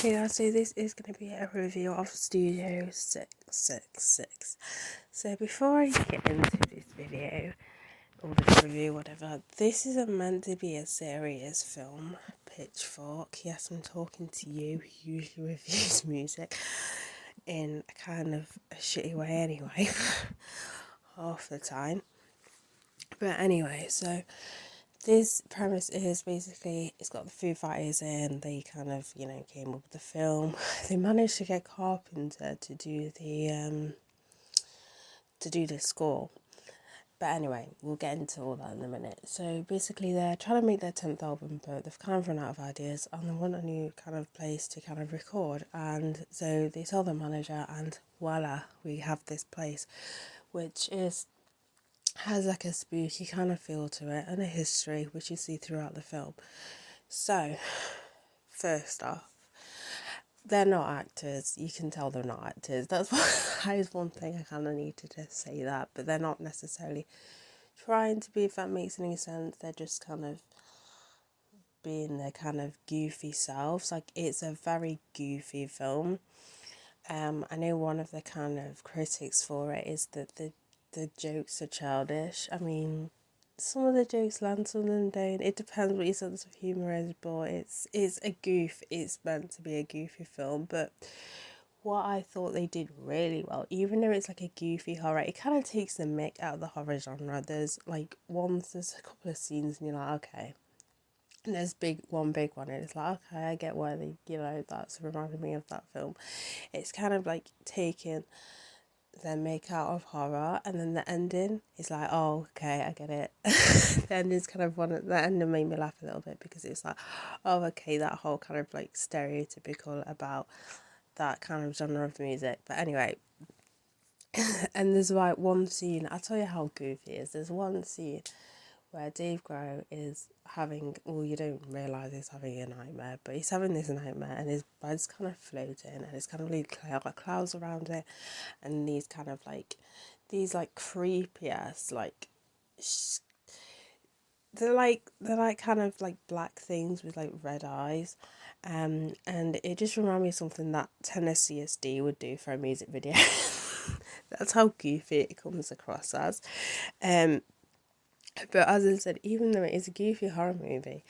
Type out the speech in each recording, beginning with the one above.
Okay guys, so this is going to be a review of Studio 666. So before I get into this video, or this review, whatever, this is meant to be a serious film. Pitchfork, yes, I'm talking to you who usually reviews music in a kind of a shitty way anyway, half the time. But anyway, so this premise is basically it's got the Foo Fighters in. They kind of came up with the film. They managed to get Carpenter to do the score. But anyway, we'll get into all that in a minute. So basically, they're trying to make their 10th album, but they've kind of run out of ideas and they want a new kind of place to kind of record. And so they tell their manager, and voila, we have this place, which has like a spooky kind of feel to it and a history, which you see throughout the film. So, first off, they're not actors. You can tell they're not actors. That is one thing I kind of need to just say that. But they're not necessarily trying to be, if that makes any sense. They're just kind of being their kind of goofy selves. Like, it's a very goofy film. I know one of the kind of critics for it is that the jokes are childish. I mean, some of the jokes land, some of them don't. It depends what your sense of humour is, but it's a goof. It's meant to be a goofy film, but what I thought they did really well, even though it's like a goofy horror, it kind of takes the mick out of the horror genre. There's there's a couple of scenes and you're like, okay. And there's one big one, and it's like, okay, I get why that's reminding me of that film. It's kind of like taking the make out of horror, and then the ending is like, oh, okay, I get it. The ending's kind of the ending made me laugh a little bit because it's like, oh, okay, that whole kind of like stereotypical about that kind of genre of music. But anyway, and there's one scene, I'll tell you how goofy it is. There's one scene where Dave Grohl is having, well, you don't realise he's having a nightmare, but he's having this nightmare and his bed's kind of floating and it's kind of like clouds around it, and these creepy ass they're like kind of like black things with like red eyes, and it just reminded me of something that Tennessee SD would do for a music video. That's how goofy it comes across as. um but as I said, even though it is a goofy horror movie,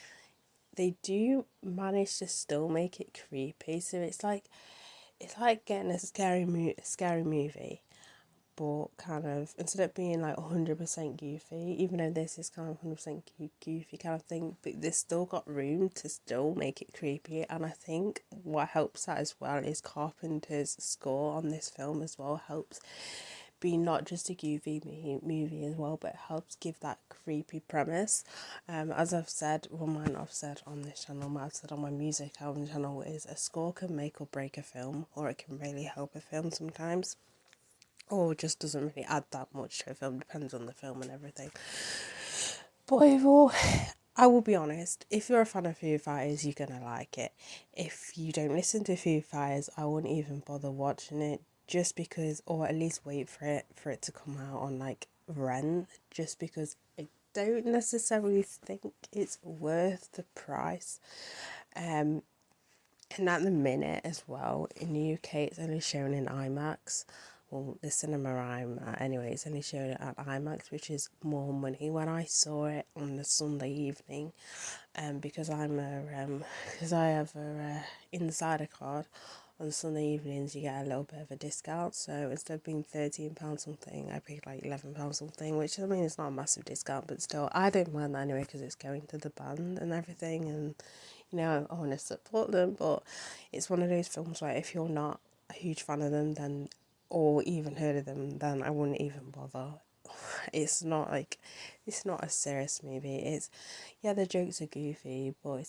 they do manage to still make it creepy. So it's like getting a scary movie, but kind of, instead of being like 100% goofy, even though this is kind of 100% goofy kind of thing, but there's still got room to still make it creepy. And I think what helps that as well is Carpenter's score on this film as well helps be not just a goofy movie as well, but it helps give that creepy premise. As I've said, I've said on this channel, I've said on my music album channel, is a score can make or break a film, or it can really help a film sometimes, or just doesn't really add that much to a film, depends on the film and everything. But overall, I will be honest, if you're a fan of Foo Fighters, you're gonna like it. If you don't listen to Foo Fighters, I wouldn't even bother watching it, just because, or at least wait for it to come out on like Rent, just because I don't necessarily think it's worth the price. And at the minute as well, in the UK, it's only shown in IMAX. Well, the cinema anyway, it's only shown at IMAX, which is more money. When I saw it on the Sunday evening, because because I have a insider card, on Sunday evenings you get a little bit of a discount. So instead of being £13 something, I paid like £11 something, which, I mean, it's not a massive discount, but still, I don't mind that anyway because it's going to the band and everything, and I want to support them. But it's one of those films where if you're not a huge fan of them, then, or even heard of them, then I wouldn't even bother. It's not a serious movie. Yeah, the jokes are goofy, but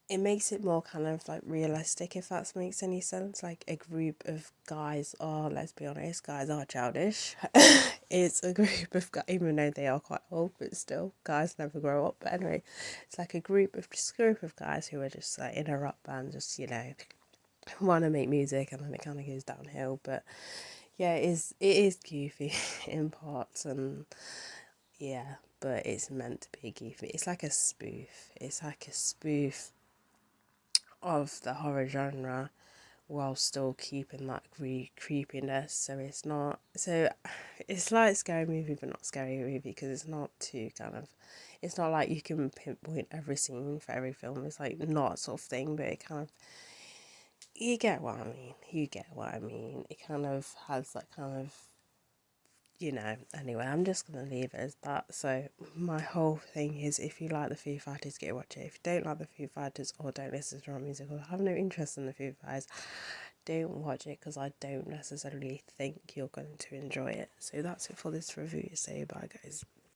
it makes it more kind of like realistic, if that makes any sense. Like, a group of guys are, let's be honest, guys are childish. It's a group of guys, even though they are quite old, but still, guys never grow up. But anyway, it's like a group of guys who are just like in a rock band, just want to make music, and then it kind of goes downhill. But yeah, it is goofy in parts, and yeah, but it's meant to be goofy. It's like a spoof. of the horror genre while still keeping that creepiness. So it's not, so it's like a scary movie but not scary movie, because it's not too kind of, it's not like you can pinpoint every scene for every film. It's like not sort of thing, but it kind of, you get what I mean. You get what I mean. It kind of has that kind of, anyway, I'm just going to leave it as that. So my whole thing is, if you like the Foo Fighters, go watch it. If you don't like the Foo Fighters or don't listen to rock music or have no interest in the Foo Fighters, don't watch it, because I don't necessarily think you're going to enjoy it. So that's it for this review. So bye guys.